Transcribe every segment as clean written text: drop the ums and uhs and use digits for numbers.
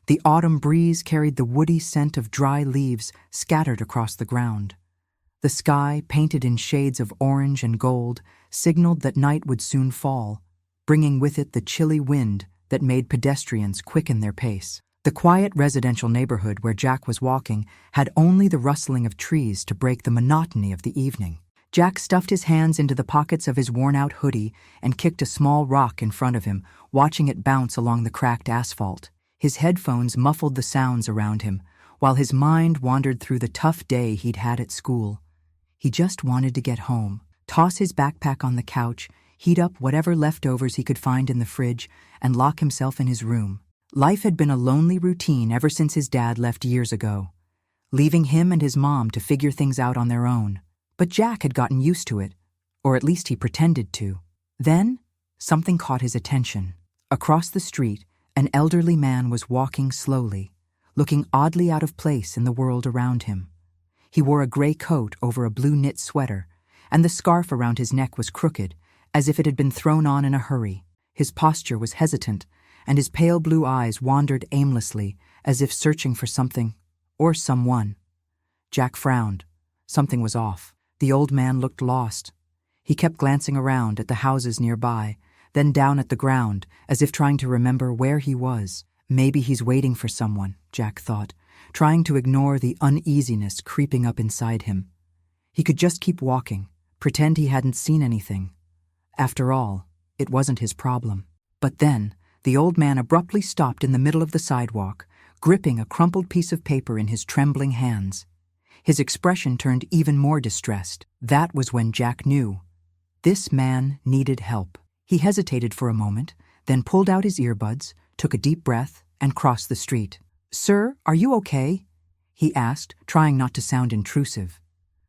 The autumn breeze carried the woody scent of dry leaves scattered across the ground. The sky, painted in shades of orange and gold, signaled that night would soon fall, bringing with it the chilly wind that made pedestrians quicken their pace. The quiet residential neighborhood where Jack was walking had only the rustling of trees to break the monotony of the evening. Jack stuffed his hands into the pockets of his worn-out hoodie and kicked a small rock in front of him, watching it bounce along the cracked asphalt. His headphones muffled the sounds around him, while his mind wandered through the tough day he'd had at school. He just wanted to get home, toss his backpack on the couch, heat up whatever leftovers he could find in the fridge, and lock himself in his room. Life had been a lonely routine ever since his dad left years ago, leaving him and his mom to figure things out on their own. But Jack had gotten used to it, or at least he pretended to. Then, something caught his attention. Across the street, an elderly man was walking slowly, looking oddly out of place in the world around him. He wore a gray coat over a blue knit sweater, and the scarf around his neck was crooked, as if it had been thrown on in a hurry. His posture was hesitant, and his pale blue eyes wandered aimlessly, as if searching for something, or someone. Jack frowned. Something was off. The old man looked lost. He kept glancing around at the houses nearby, then down at the ground, as if trying to remember where he was. Maybe he's waiting for someone, Jack thought, trying to ignore the uneasiness creeping up inside him. He could just keep walking, pretend he hadn't seen anything. After all, it wasn't his problem. But then, the old man abruptly stopped in the middle of the sidewalk, gripping a crumpled piece of paper in his trembling hands. His expression turned even more distressed. That was when Jack knew. This man needed help. He hesitated for a moment, then pulled out his earbuds, took a deep breath, and crossed the street. "Sir, are you okay?" he asked, trying not to sound intrusive.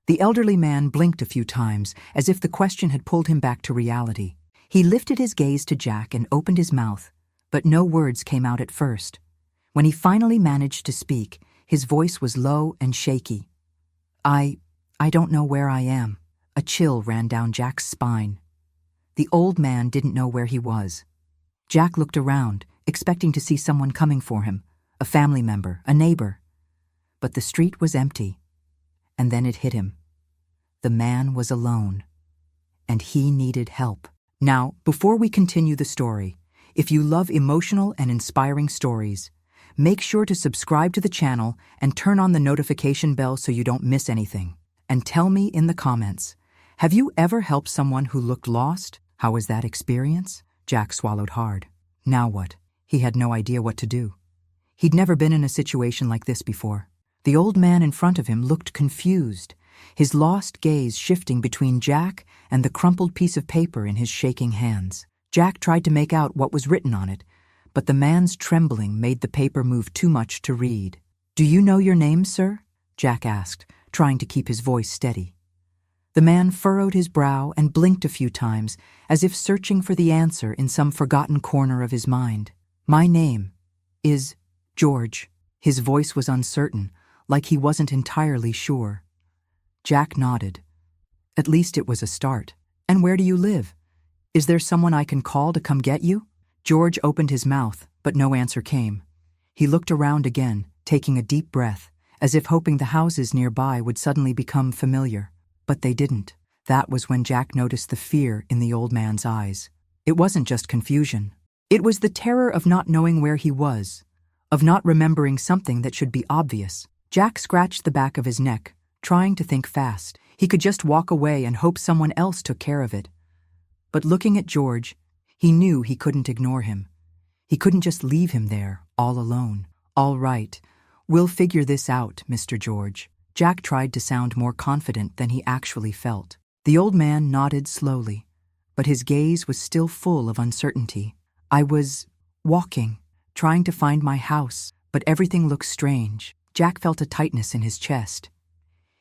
The elderly man blinked a few times, as if the question had pulled him back to reality. He lifted his gaze to Jack and opened his mouth, but no words came out at first. When he finally managed to speak, his voice was low and shaky. I don't know where I am." A chill ran down Jack's spine. The old man didn't know where he was. Jack looked around, expecting to see someone coming for him, a family member, a neighbor. But the street was empty. And then it hit him. The man was alone. And he needed help. Now, before we continue the story, if you love emotional and inspiring stories, make sure to subscribe to the channel and turn on the notification bell so you don't miss anything. And tell me in the comments, have you ever helped someone who looked lost? How was that experience? Jack swallowed hard. Now what? He had no idea what to do. He'd never been in a situation like this before. The old man in front of him looked confused, his lost gaze shifting between Jack and the crumpled piece of paper in his shaking hands. Jack tried to make out what was written on it, but the man's trembling made the paper move too much to read. "Do you know your name, sir?" Jack asked, trying to keep his voice steady. The man furrowed his brow and blinked a few times, as if searching for the answer in some forgotten corner of his mind. "My name is George." His voice was uncertain, like he wasn't entirely sure. Jack nodded. At least it was a start. "And where do you live? Is there someone I can call to come get you?" George opened his mouth, but no answer came. He looked around again, taking a deep breath, as if hoping the houses nearby would suddenly become familiar. But they didn't. That was when Jack noticed the fear in the old man's eyes. It wasn't just confusion. It was the terror of not knowing where he was, of not remembering something that should be obvious. Jack scratched the back of his neck, trying to think fast. He could just walk away and hope someone else took care of it. But looking at George, he knew he couldn't ignore him. He couldn't just leave him there, all alone. "All right, we'll figure this out, Mr. George." Jack tried to sound more confident than he actually felt. The old man nodded slowly, but his gaze was still full of uncertainty. "I was walking, trying to find my house, but everything looked strange." Jack felt a tightness in his chest.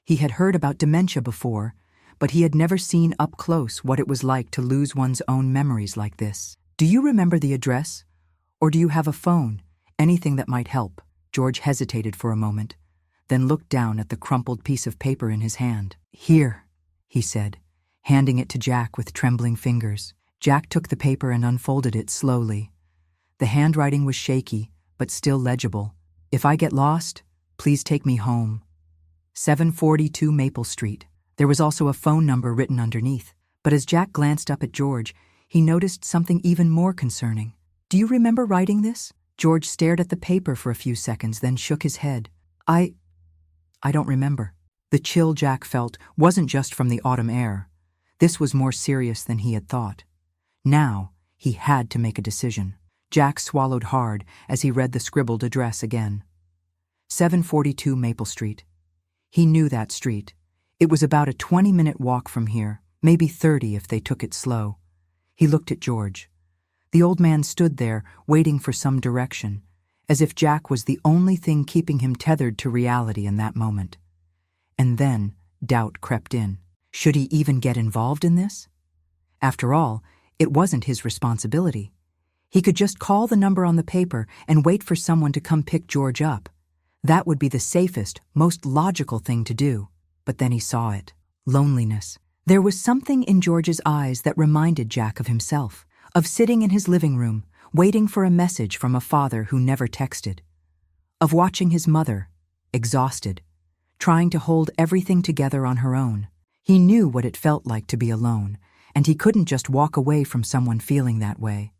He had heard about dementia before, but he had never seen up close what it was like to lose one's own memories like this. "Do you remember the address? Or do you have a phone? Anything that might help?" George hesitated for a moment, then looked down at the crumpled piece of paper in his hand. "Here," he said, handing it to Jack with trembling fingers. Jack took the paper and unfolded it slowly. The handwriting was shaky, but still legible. "If I get lost, please take me home. 742 Maple Street." There was also a phone number written underneath, but as Jack glanced up at George, he noticed something even more concerning. "Do you remember writing this?" George stared at the paper for a few seconds, then shook his head. I don't remember." The chill Jack felt wasn't just from the autumn air. This was more serious than he had thought. Now, he had to make a decision. Jack swallowed hard as he read the scribbled address again. 742 Maple Street. He knew that street. It was about a 20-minute walk from here, maybe 30 if they took it slow. He looked at George. The old man stood there, waiting for some direction, as if Jack was the only thing keeping him tethered to reality in that moment. And then, doubt crept in. Should he even get involved in this? After all, it wasn't his responsibility. He could just call the number on the paper and wait for someone to come pick George up. That would be the safest, most logical thing to do. But then he saw it. Loneliness. There was something in George's eyes that reminded Jack of himself, of sitting in his living room, waiting for a message from a father who never texted, of watching his mother, exhausted, trying to hold everything together on her own. He knew what it felt like to be alone, and he couldn't just walk away from someone feeling that way.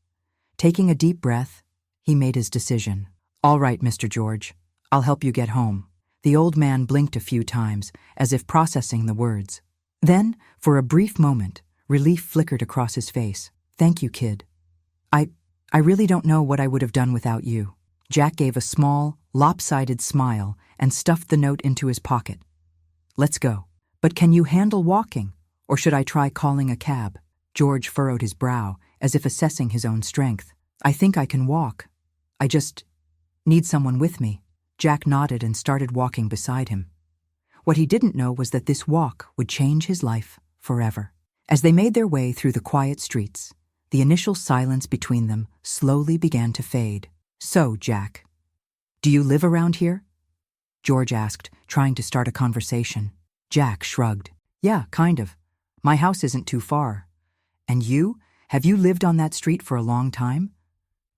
Taking a deep breath, he made his decision. "All right, Mr. George, I'll help you get home." The old man blinked a few times, as if processing the words. Then, for a brief moment, relief flickered across his face. "Thank you, kid. I really don't know what I would have done without you." Jack gave a small, lopsided smile and stuffed the note into his pocket. "Let's go. But can you handle walking, or should I try calling a cab?" George furrowed his brow, as if assessing his own strength. "I think I can walk. I just need someone with me." Jack nodded and started walking beside him. What he didn't know was that this walk would change his life forever. As they made their way through the quiet streets, the initial silence between them slowly began to fade. "So, Jack, do you live around here?" George asked, trying to start a conversation. Jack shrugged. "Yeah, kind of. My house isn't too far. And you? Have you lived on that street for a long time?"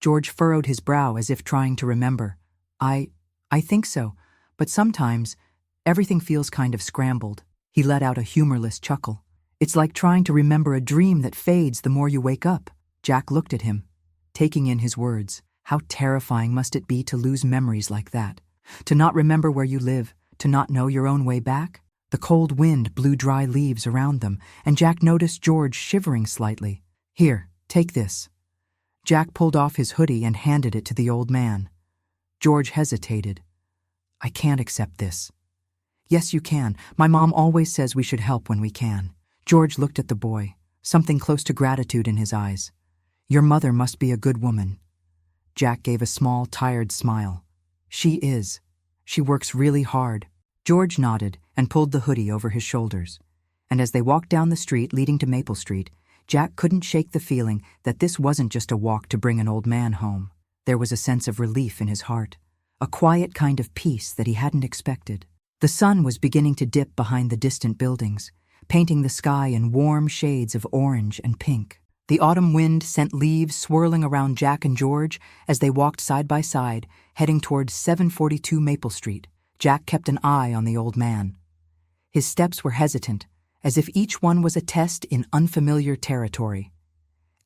George furrowed his brow as if trying to remember. I think so, but sometimes everything feels kind of scrambled." He let out a humorless chuckle. "It's like trying to remember a dream that fades the more you wake up." Jack looked at him, taking in his words. How terrifying must it be to lose memories like that? To not remember where you live, to not know your own way back? The cold wind blew dry leaves around them, and Jack noticed George shivering slightly. "Here, take this." Jack pulled off his hoodie and handed it to the old man. George hesitated. "I can't accept this." "Yes, you can. My mom always says we should help when we can." George looked at the boy, something close to gratitude in his eyes. "Your mother must be a good woman." Jack gave a small, tired smile. "She is. She works really hard." George nodded and pulled the hoodie over his shoulders. And as they walked down the street leading to Maple Street, Jack couldn't shake the feeling that this wasn't just a walk to bring an old man home. There was a sense of relief in his heart, a quiet kind of peace that he hadn't expected. The sun was beginning to dip behind the distant buildings, painting the sky in warm shades of orange and pink. The autumn wind sent leaves swirling around Jack and George as they walked side by side, heading toward 742 Maple Street. Jack kept an eye on the old man. His steps were hesitant, as if each one was a test in unfamiliar territory.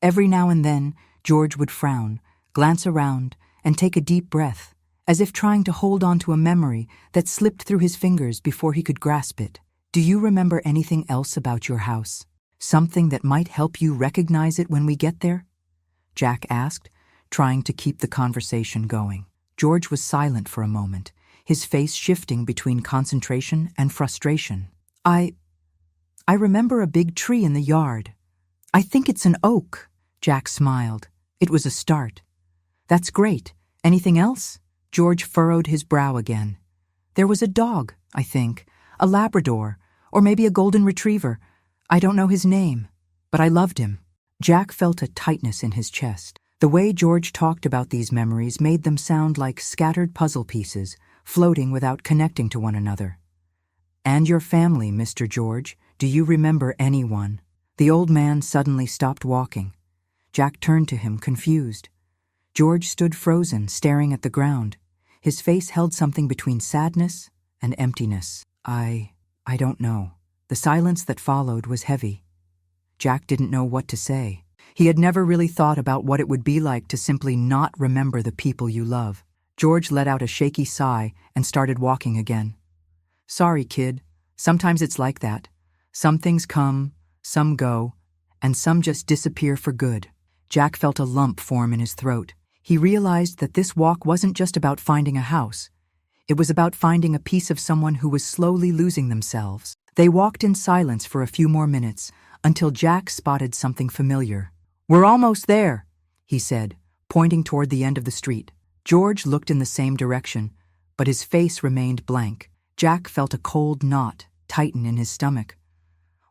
Every now and then, George would frown, glance around, and take a deep breath, as if trying to hold on to a memory that slipped through his fingers before he could grasp it. "Do you remember anything else about your house? Something that might help you recognize it when we get there?" Jack asked, trying to keep the conversation going. George was silent for a moment, his face shifting between concentration and frustration. I remember a big tree in the yard. I think it's an oak." Jack smiled. It was a start. "That's great. Anything else?" George furrowed his brow again. "There was a dog, I think, a Labrador, or maybe a golden retriever. I don't know his name, but I loved him." Jack felt a tightness in his chest. The way George talked about these memories made them sound like scattered puzzle pieces, floating without connecting to one another. "And your family, Mr. George, do you remember anyone?" The old man suddenly stopped walking. Jack turned to him, confused. George stood frozen, staring at the ground. His face held something between sadness and emptiness. I don't know. The silence that followed was heavy. Jack didn't know what to say. He had never really thought about what it would be like to simply not remember the people you love. George let out a shaky sigh and started walking again. Sorry, kid. Sometimes it's like that. Some things come, some go, and some just disappear for good. Jack felt a lump form in his throat. He realized that this walk wasn't just about finding a house. It was about finding a piece of someone who was slowly losing themselves. They walked in silence for a few more minutes until Jack spotted something familiar. "We're almost there," he said, pointing toward the end of the street. George looked in the same direction, but his face remained blank. Jack felt a cold knot tighten in his stomach.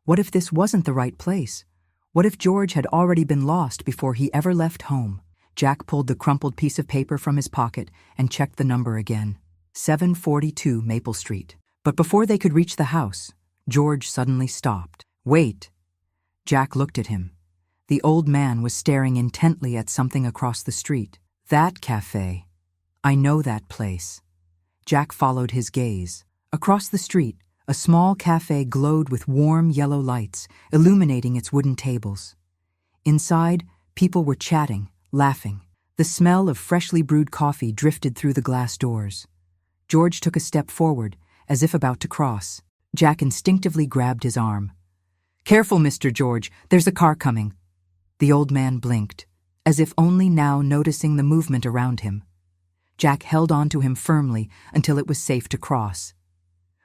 What if this wasn't the right place? What if George had already been lost before he ever left home? Jack pulled the crumpled piece of paper from his pocket and checked the number again. 742 Maple Street. But before they could reach the house, George suddenly stopped. "Wait." Jack looked at him. The old man was staring intently at something across the street. "That café. I know that place." Jack followed his gaze. Across the street, a small café glowed with warm yellow lights, illuminating its wooden tables. Inside, people were chatting, laughing. The smell of freshly brewed coffee drifted through the glass doors. George took a step forward, as if about to cross. Jack instinctively grabbed his arm. "Careful, Mr. George, there's a car coming." The old man blinked, as if only now noticing the movement around him. Jack held on to him firmly until it was safe to cross.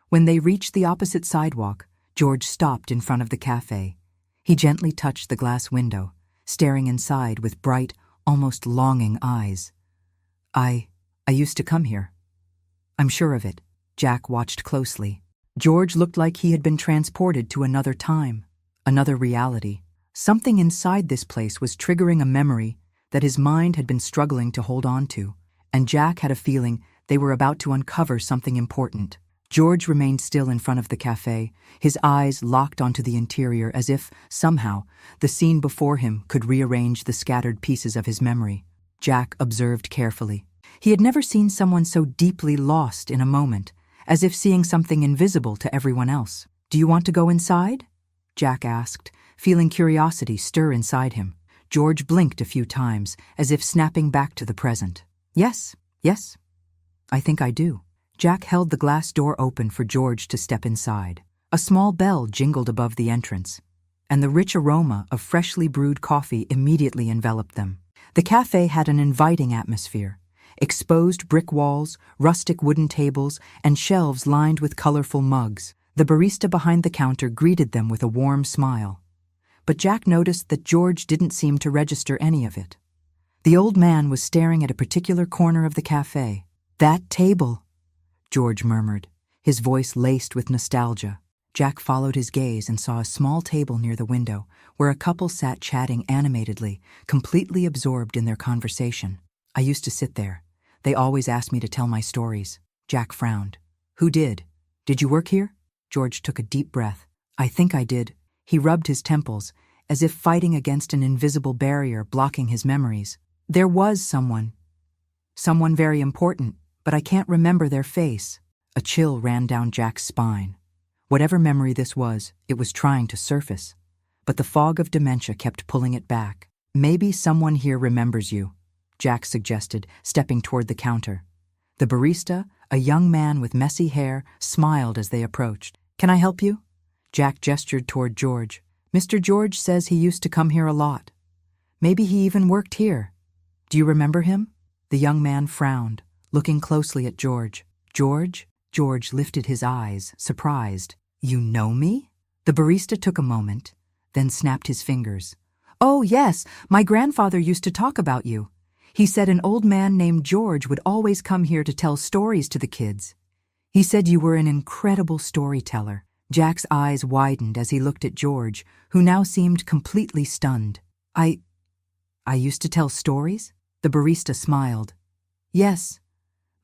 When they reached the opposite sidewalk, George stopped in front of the café. He gently touched the glass window, staring inside with bright, almost longing eyes. I used to come here. I'm sure of it." Jack watched closely. George looked like he had been transported to another time, another reality. Something inside this place was triggering a memory that his mind had been struggling to hold on to, and Jack had a feeling they were about to uncover something important. George remained still in front of the café, his eyes locked onto the interior as if, somehow, the scene before him could rearrange the scattered pieces of his memory. Jack observed carefully. He had never seen someone so deeply lost in a moment, as if seeing something invisible to everyone else. "Do you want to go inside?" Jack asked, feeling curiosity stir inside him. George blinked a few times, as if snapping back to the present. Yes, I think I do." Jack held the glass door open for George to step inside. A small bell jingled above the entrance, and the rich aroma of freshly brewed coffee immediately enveloped them. The café had an inviting atmosphere. Exposed brick walls, rustic wooden tables, and shelves lined with colorful mugs. The barista behind the counter greeted them with a warm smile. But Jack noticed that George didn't seem to register any of it. The old man was staring at a particular corner of the café. "That table," George murmured, his voice laced with nostalgia. Jack followed his gaze and saw a small table near the window where a couple sat chatting animatedly, completely absorbed in their conversation. "I used to sit there. They always asked me to tell my stories." Jack frowned. "Who did? Did you work here?" George took a deep breath. "I think I did." He rubbed his temples, as if fighting against an invisible barrier blocking his memories. "There was someone very important, but I can't remember their face." A chill ran down Jack's spine. Whatever memory this was, it was trying to surface. But the fog of dementia kept pulling it back. "Maybe someone here remembers you," Jack suggested, stepping toward the counter. The barista, a young man with messy hair, smiled as they approached. "Can I help you?" Jack gestured toward George. "Mr. George says he used to come here a lot. Maybe he even worked here. Do you remember him?" The young man frowned, looking closely at George. "George?" George lifted his eyes, surprised. "You know me?" The barista took a moment, then snapped his fingers. "Oh, yes, my grandfather used to talk about you. He said an old man named George would always come here to tell stories to the kids. He said you were an incredible storyteller." Jack's eyes widened as he looked at George, who now seemed completely stunned. I used to tell stories?" The barista smiled. "Yes.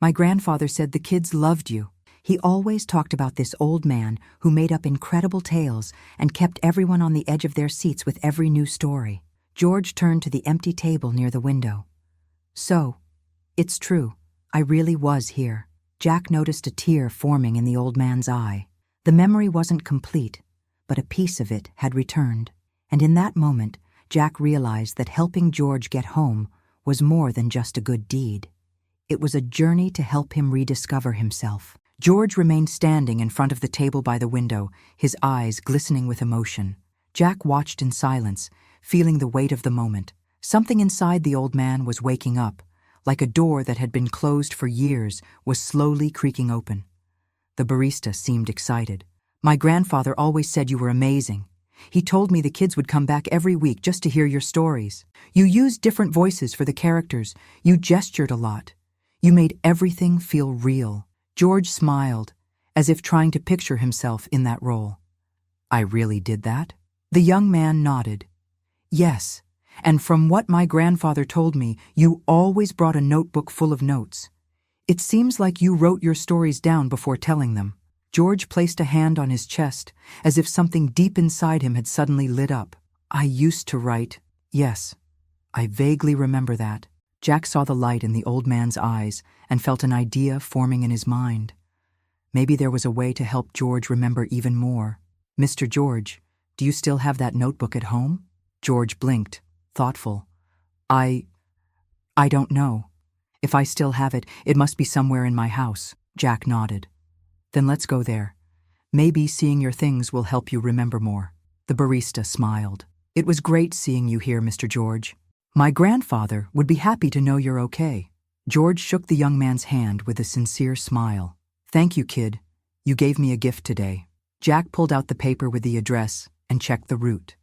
My grandfather said the kids loved you. He always talked about this old man who made up incredible tales and kept everyone on the edge of their seats with every new story." George turned to the empty table near the window. So, it's true. I really was here. Jack noticed a tear forming in the old man's eye. The memory wasn't complete, but a piece of it had returned. And in that moment, Jack realized that helping George get home was more than just a good deed. It was a journey to help him rediscover himself. George remained standing in front of the table by the window, his eyes glistening with emotion. Jack watched in silence, feeling the weight of the moment. Something inside the old man was waking up, like a door that had been closed for years was slowly creaking open. The barista seemed excited. "My grandfather always said you were amazing. He told me the kids would come back every week just to hear your stories. You used different voices for the characters. You gestured a lot. You made everything feel real." George smiled, as if trying to picture himself in that role. "I really did that?" The young man nodded. "Yes, and from what my grandfather told me, you always brought a notebook full of notes. It seems like you wrote your stories down before telling them." George placed a hand on his chest, as if something deep inside him had suddenly lit up. "I used to write. Yes, I vaguely remember that." Jack saw the light in the old man's eyes and felt an idea forming in his mind. Maybe there was a way to help George remember even more. "Mr. George, do you still have that notebook at home?" George blinked, thoughtful. I don't know. If I still have it, it must be somewhere in my house." Jack nodded. "Then let's go there. Maybe seeing your things will help you remember more." The barista smiled. "It was great seeing you here, Mr. George. My grandfather would be happy to know you're okay." George shook the young man's hand with a sincere smile. "Thank you, kid. You gave me a gift today." Jack pulled out the paper with the address and checked the route.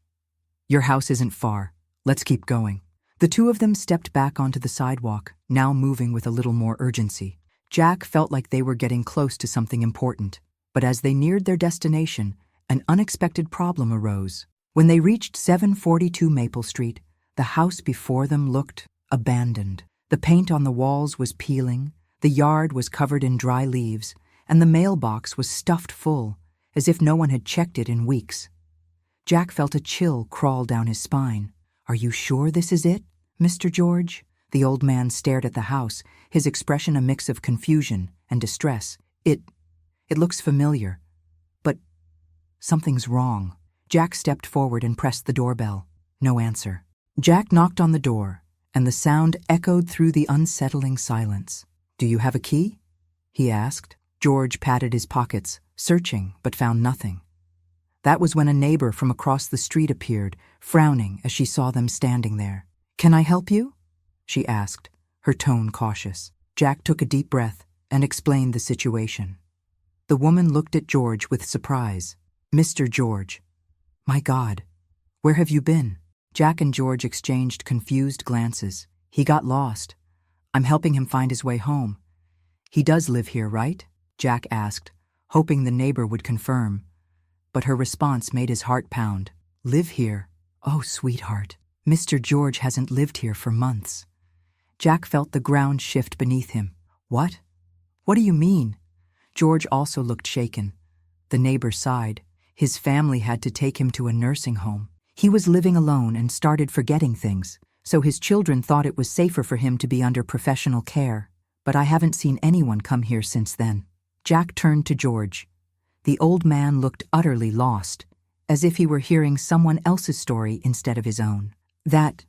"Your house isn't far. Let's keep going." The two of them stepped back onto the sidewalk, now moving with a little more urgency. Jack felt like they were getting close to something important, but as they neared their destination, an unexpected problem arose. When they reached 742 Maple Street, the house before them looked abandoned. The paint on the walls was peeling, the yard was covered in dry leaves, and the mailbox was stuffed full, as if no one had checked it in weeks. Jack felt a chill crawl down his spine. "Are you sure this is it, Mr. George?" The old man stared at the house, his expression a mix of confusion and distress. It looks familiar, but something's wrong." Jack stepped forward and pressed the doorbell. No answer. Jack knocked on the door, and the sound echoed through the unsettling silence. "Do you have a key?" he asked. George patted his pockets, searching, but found nothing. That was when a neighbor from across the street appeared, frowning as she saw them standing there. "Can I help you?" she asked, her tone cautious. Jack took a deep breath and explained the situation. The woman looked at George with surprise. "Mr. George, my God, where have you been?" Jack and George exchanged confused glances. "He got lost. I'm helping him find his way home." "He does live here, right?" Jack asked, hoping the neighbor would confirm. But her response made his heart pound. "Live here? Oh, sweetheart. Mr. George hasn't lived here for months." Jack felt the ground shift beneath him. "What? What do you mean?" George also looked shaken. The neighbor sighed. His family had to take him to a nursing home. He was living alone and started forgetting things, so his children thought it was safer for him to be under professional care. But I haven't seen anyone come here since then. Jack turned to George. The old man looked utterly lost, as if he were hearing someone else's story instead of his own. That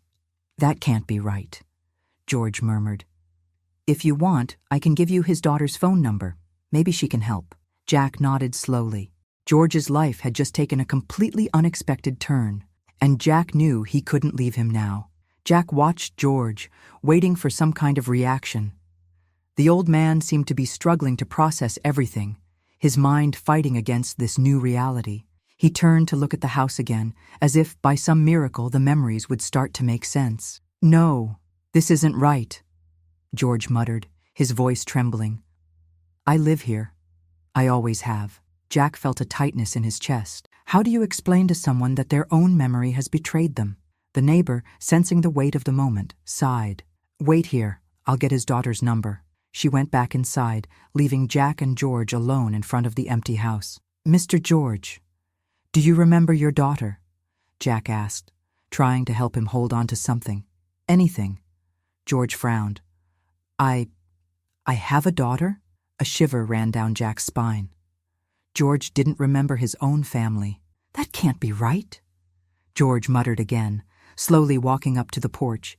can't be right," George murmured. "If you want, I can give you his daughter's phone number. Maybe she can help." Jack nodded slowly. George's life had just taken a completely unexpected turn, and Jack knew he couldn't leave him now. Jack watched George, waiting for some kind of reaction. The old man seemed to be struggling to process everything, his mind fighting against this new reality. He turned to look at the house again, as if by some miracle the memories would start to make sense. "No, this isn't right," George muttered, his voice trembling. "I live here. I always have." Jack felt a tightness in his chest. How do you explain to someone that their own memory has betrayed them? The neighbor, sensing the weight of the moment, sighed. "Wait here. I'll get his daughter's number." She went back inside, leaving Jack and George alone in front of the empty house. "Mr. George, do you remember your daughter?" Jack asked, trying to help him hold on to something. "Anything." George frowned. I have a daughter? A shiver ran down Jack's spine. George didn't remember his own family. That can't be right. George muttered again, slowly walking up to the porch.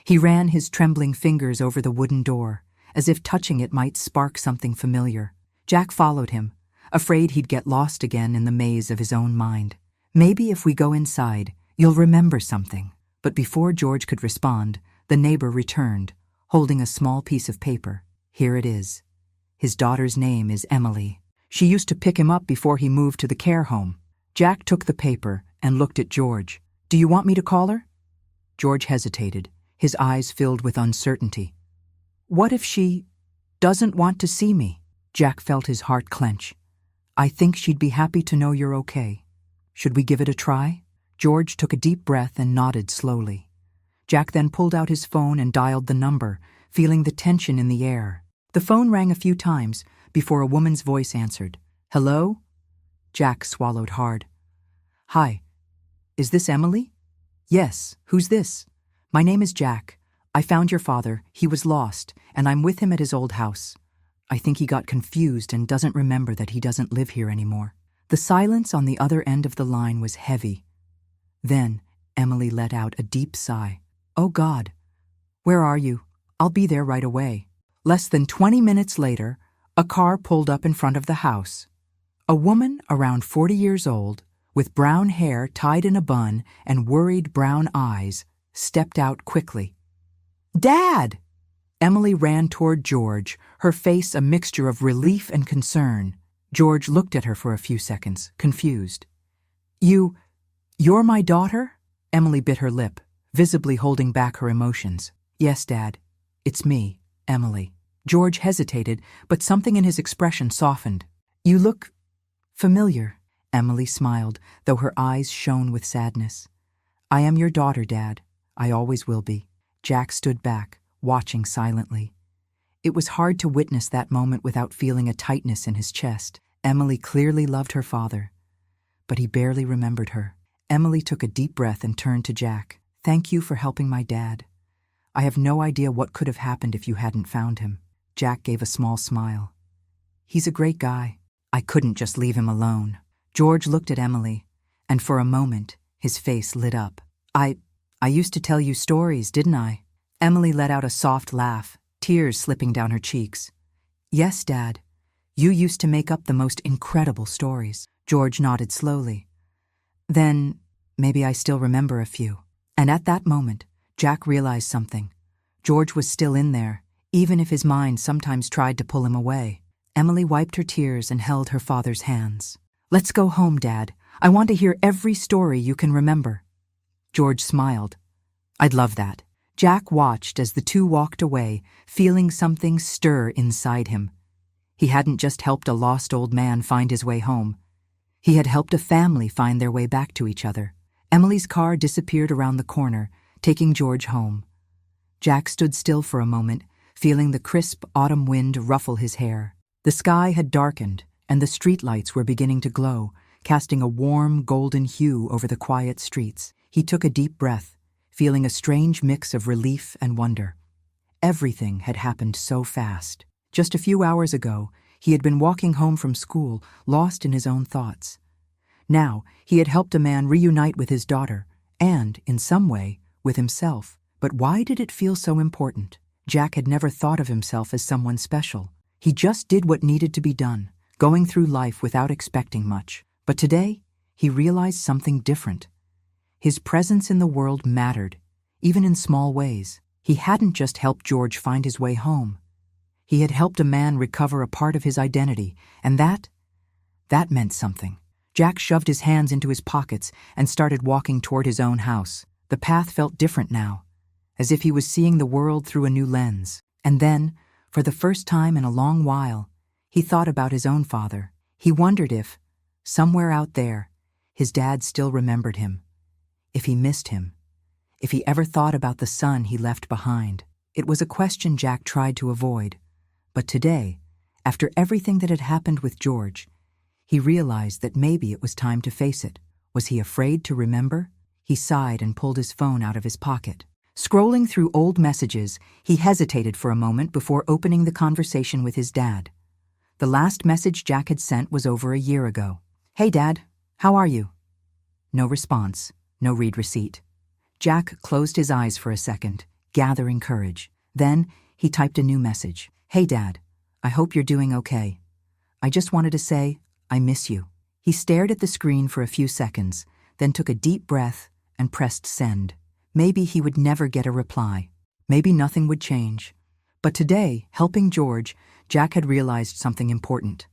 He ran his trembling fingers over the wooden door, as if touching it might spark something familiar. Jack followed him, afraid he'd get lost again in the maze of his own mind. Maybe if we go inside, you'll remember something. But before George could respond, the neighbor returned, holding a small piece of paper. Here it is. His daughter's name is Emily. She used to pick him up before he moved to the care home. Jack took the paper and looked at George. Do you want me to call her? George hesitated, his eyes filled with uncertainty. What if she doesn't want to see me? Jack felt his heart clench. I think she'd be happy to know you're okay. Should we give it a try? George took a deep breath and nodded slowly. Jack then pulled out his phone and dialed the number, feeling the tension in the air. The phone rang a few times before a woman's voice answered. Hello? Jack swallowed hard. Hi. Is this Emily? Yes. Who's this? My name is Jack. I found your father. He was lost, and I'm with him at his old house. I think he got confused and doesn't remember that he doesn't live here anymore. The silence on the other end of the line was heavy. Then Emily let out a deep sigh. Oh God. Where are you? I'll be there right away. Less than 20 minutes later, a car pulled up in front of the house. A woman around 40 years old, with brown hair tied in a bun and worried brown eyes, stepped out quickly. Dad! Emily ran toward George, her face a mixture of relief and concern. George looked at her for a few seconds, confused. You're my daughter? Emily bit her lip, visibly holding back her emotions. Yes, Dad. It's me, Emily. George hesitated, but something in his expression softened. You look familiar. Emily smiled, though her eyes shone with sadness. I am your daughter, Dad. I always will be. Jack stood back, watching silently. It was hard to witness that moment without feeling a tightness in his chest. Emily clearly loved her father, but he barely remembered her. Emily took a deep breath and turned to Jack. Thank you for helping my dad. I have no idea what could have happened if you hadn't found him. Jack gave a small smile. He's a great guy. I couldn't just leave him alone. George looked at Emily, and for a moment, his face lit up. I used to tell you stories, didn't I? Emily let out a soft laugh, tears slipping down her cheeks. Yes, Dad. You used to make up the most incredible stories. George nodded slowly. Then, maybe I still remember a few. And at that moment, Jack realized something. George was still in there, even if his mind sometimes tried to pull him away. Emily wiped her tears and held her father's hands. Let's go home, Dad. I want to hear every story you can remember. George smiled. I'd love that. Jack watched as the two walked away, feeling something stir inside him. He hadn't just helped a lost old man find his way home. He had helped a family find their way back to each other. Emily's car disappeared around the corner, taking George home. Jack stood still for a moment, feeling the crisp autumn wind ruffle his hair. The sky had darkened, and the streetlights were beginning to glow, casting a warm, golden hue over the quiet streets. He took a deep breath, feeling a strange mix of relief and wonder. Everything had happened so fast. Just a few hours ago, he had been walking home from school, lost in his own thoughts. Now, he had helped a man reunite with his daughter, and, in some way, with himself. But why did it feel so important? Jack had never thought of himself as someone special. He just did what needed to be done, going through life without expecting much. But today, he realized something different. His presence in the world mattered, even in small ways. He hadn't just helped George find his way home. He had helped a man recover a part of his identity, and that meant something. Jack shoved his hands into his pockets and started walking toward his own house. The path felt different now, as if he was seeing the world through a new lens. And then, for the first time in a long while, he thought about his own father. He wondered if, somewhere out there, his dad still remembered him. If he missed him. If he ever thought about the son he left behind. It was a question Jack tried to avoid. But today, after everything that had happened with George, he realized that maybe it was time to face it. Was he afraid to remember? He sighed and pulled his phone out of his pocket. Scrolling through old messages, he hesitated for a moment before opening the conversation with his dad. The last message Jack had sent was over a year ago. "Hey Dad, how are you?" No response, no read receipt. Jack closed his eyes for a second, gathering courage. Then he typed a new message. "Hey Dad, I hope you're doing okay. I just wanted to say, I miss you." He stared at the screen for a few seconds, then took a deep breath and pressed send. Maybe he would never get a reply. Maybe nothing would change. But today, helping George, Jack had realized something important.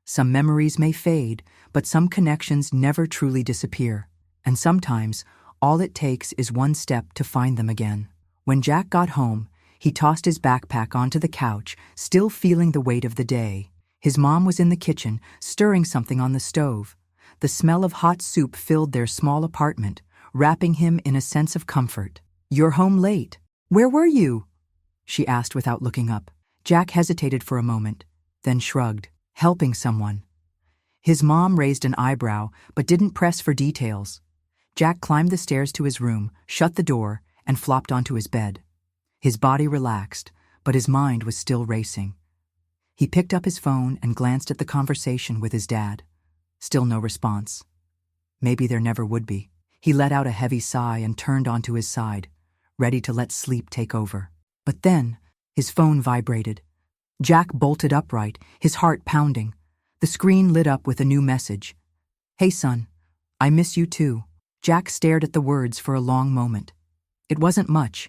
Some memories may fade, but some connections never truly disappear. And sometimes, all it takes is one step to find them again. When Jack got home, he tossed his backpack onto the couch, still feeling the weight of the day. His mom was in the kitchen, stirring something on the stove. The smell of hot soup filled their small apartment, wrapping him in a sense of comfort. "You're home late. Where were you?" she asked without looking up. Jack hesitated for a moment, then shrugged. "Helping someone." His mom raised an eyebrow, but didn't press for details. Jack climbed the stairs to his room, shut the door, and flopped onto his bed. His body relaxed, but his mind was still racing. He picked up his phone and glanced at the conversation with his dad. Still no response. Maybe there never would be. He let out a heavy sigh and turned onto his side, ready to let sleep take over. But then, his phone vibrated. Jack bolted upright, his heart pounding. The screen lit up with a new message. "Hey son, I miss you too." Jack stared at the words for a long moment. It wasn't much,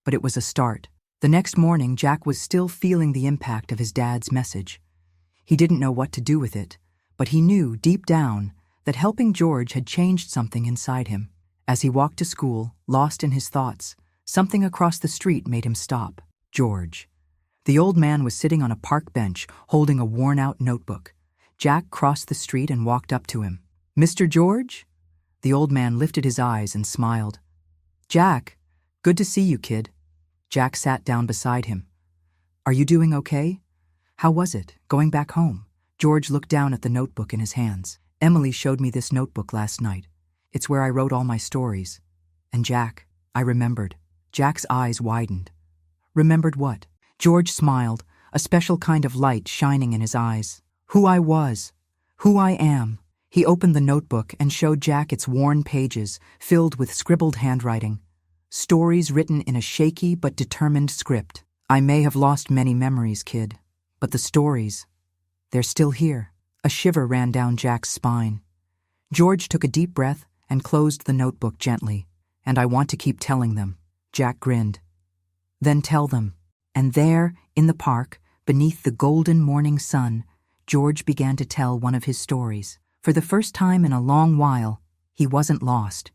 but it was a start. The next morning, Jack was still feeling the impact of his dad's message. He didn't know what to do with it, but he knew, deep down, that helping George had changed something inside him. As he walked to school, lost in his thoughts, something across the street made him stop. George. The old man was sitting on a park bench, holding a worn-out notebook. Jack crossed the street and walked up to him. "Mr. George?" The old man lifted his eyes and smiled. "Jack, good to see you, kid." Jack sat down beside him. "Are you doing okay? How was it, going back home?" George looked down at the notebook in his hands. "Emily showed me this notebook last night. It's where I wrote all my stories." And Jack, I remembered. Jack's eyes widened. "Remembered what?" George smiled, a special kind of light shining in his eyes. "Who I was. Who I am." He opened the notebook and showed Jack its worn pages, filled with scribbled handwriting. Stories written in a shaky but determined script. "I may have lost many memories, kid, but the stories, they're still here." A shiver ran down Jack's spine. George took a deep breath and closed the notebook gently. "And I want to keep telling them." Jack grinned. "Then tell them." And there, in the park, beneath the golden morning sun, George began to tell one of his stories. For the first time in a long while, he wasn't lost.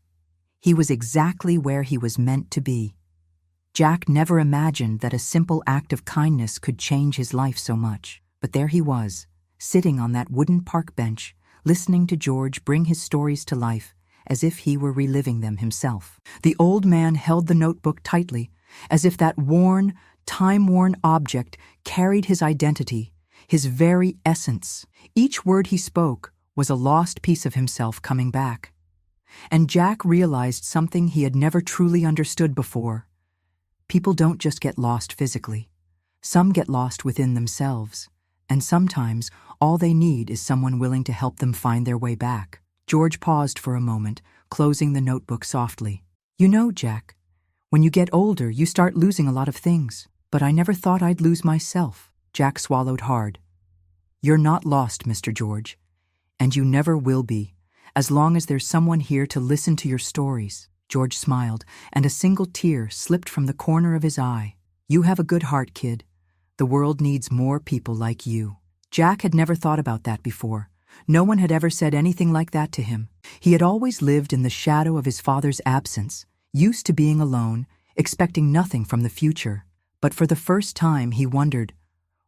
He was exactly where he was meant to be. Jack never imagined that a simple act of kindness could change his life so much. But there he was, sitting on that wooden park bench, listening to George bring his stories to life, as if he were reliving them himself. The old man held the notebook tightly, as if that worn, time-worn object carried his identity, his very essence. Each word he spoke was a lost piece of himself coming back. And Jack realized something he had never truly understood before. People don't just get lost physically. Some get lost within themselves, and sometimes all they need is someone willing to help them find their way back. George paused for a moment, closing the notebook softly. "You know, Jack, when you get older, you start losing a lot of things. But I never thought I'd lose myself." Jack swallowed hard. "You're not lost, Mr. George, and you never will be, as long as there's someone here to listen to your stories." George smiled, and a single tear slipped from the corner of his eye. "You have a good heart, kid. The world needs more people like you." Jack had never thought about that before. No one had ever said anything like that to him. He had always lived in the shadow of his father's absence, used to being alone, expecting nothing from the future. But for the first time, he wondered,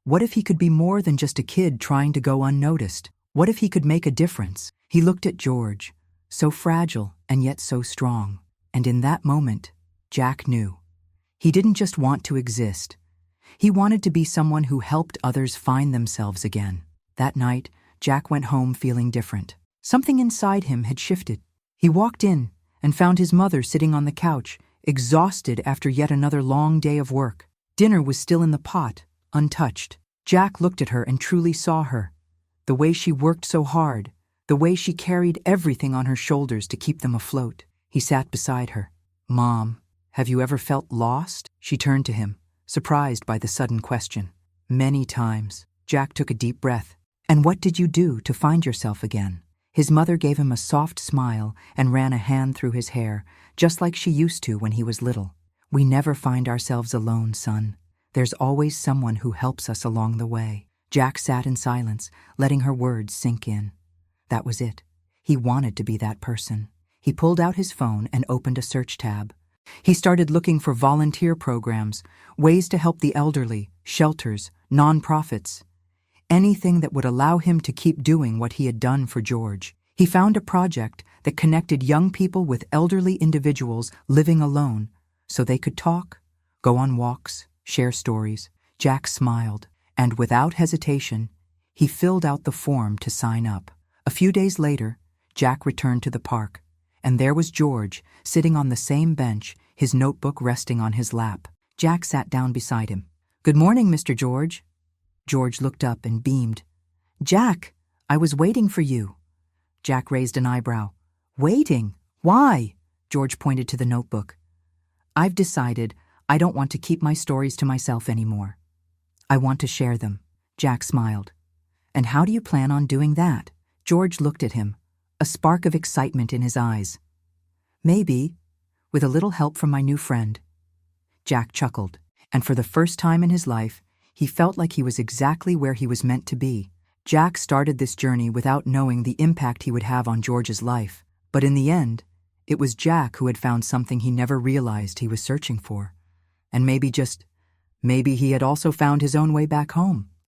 what if he could be more than just a kid trying to go unnoticed? What if he could make a difference? He looked at George, so fragile and yet so strong. And in that moment, Jack knew. He didn't just want to exist. He wanted to be someone who helped others find themselves again. That night, Jack went home feeling different. Something inside him had shifted. He walked in and found his mother sitting on the couch, exhausted after yet another long day of work. Dinner was still in the pot, untouched. Jack looked at her and truly saw her. The way she worked so hard, the way she carried everything on her shoulders to keep them afloat. He sat beside her. "Mom, have you ever felt lost?" She turned to him, surprised by the sudden question. "Many times." Jack took a deep breath. "And what did you do to find yourself again?" His mother gave him a soft smile and ran a hand through his hair, just like she used to when he was little. "We never find ourselves alone, son. There's always someone who helps us along the way." Jack sat in silence, letting her words sink in. That was it. He wanted to be that person. He pulled out his phone and opened a search tab. He started looking for volunteer programs, ways to help the elderly, shelters, nonprofits. Anything that would allow him to keep doing what he had done for George. He found a project that connected young people with elderly individuals living alone so they could talk, go on walks, share stories. Jack smiled, and without hesitation, he filled out the form to sign up. A few days later, Jack returned to the park, and there was George sitting on the same bench, his notebook resting on his lap. Jack sat down beside him. "Good morning, Mr. George." George looked up and beamed. "Jack, I was waiting for you." Jack raised an eyebrow. "Waiting? Why?" George pointed to the notebook. "I've decided I don't want to keep my stories to myself anymore. I want to share them." Jack smiled. "And how do you plan on doing that?" George looked at him, a spark of excitement in his eyes. "Maybe, with a little help from my new friend." Jack chuckled, and for the first time in his life, he felt like he was exactly where he was meant to be. Jack started this journey without knowing the impact he would have on George's life, but in the end, it was Jack who had found something he never realized he was searching for. And maybe he had also found his own way back home.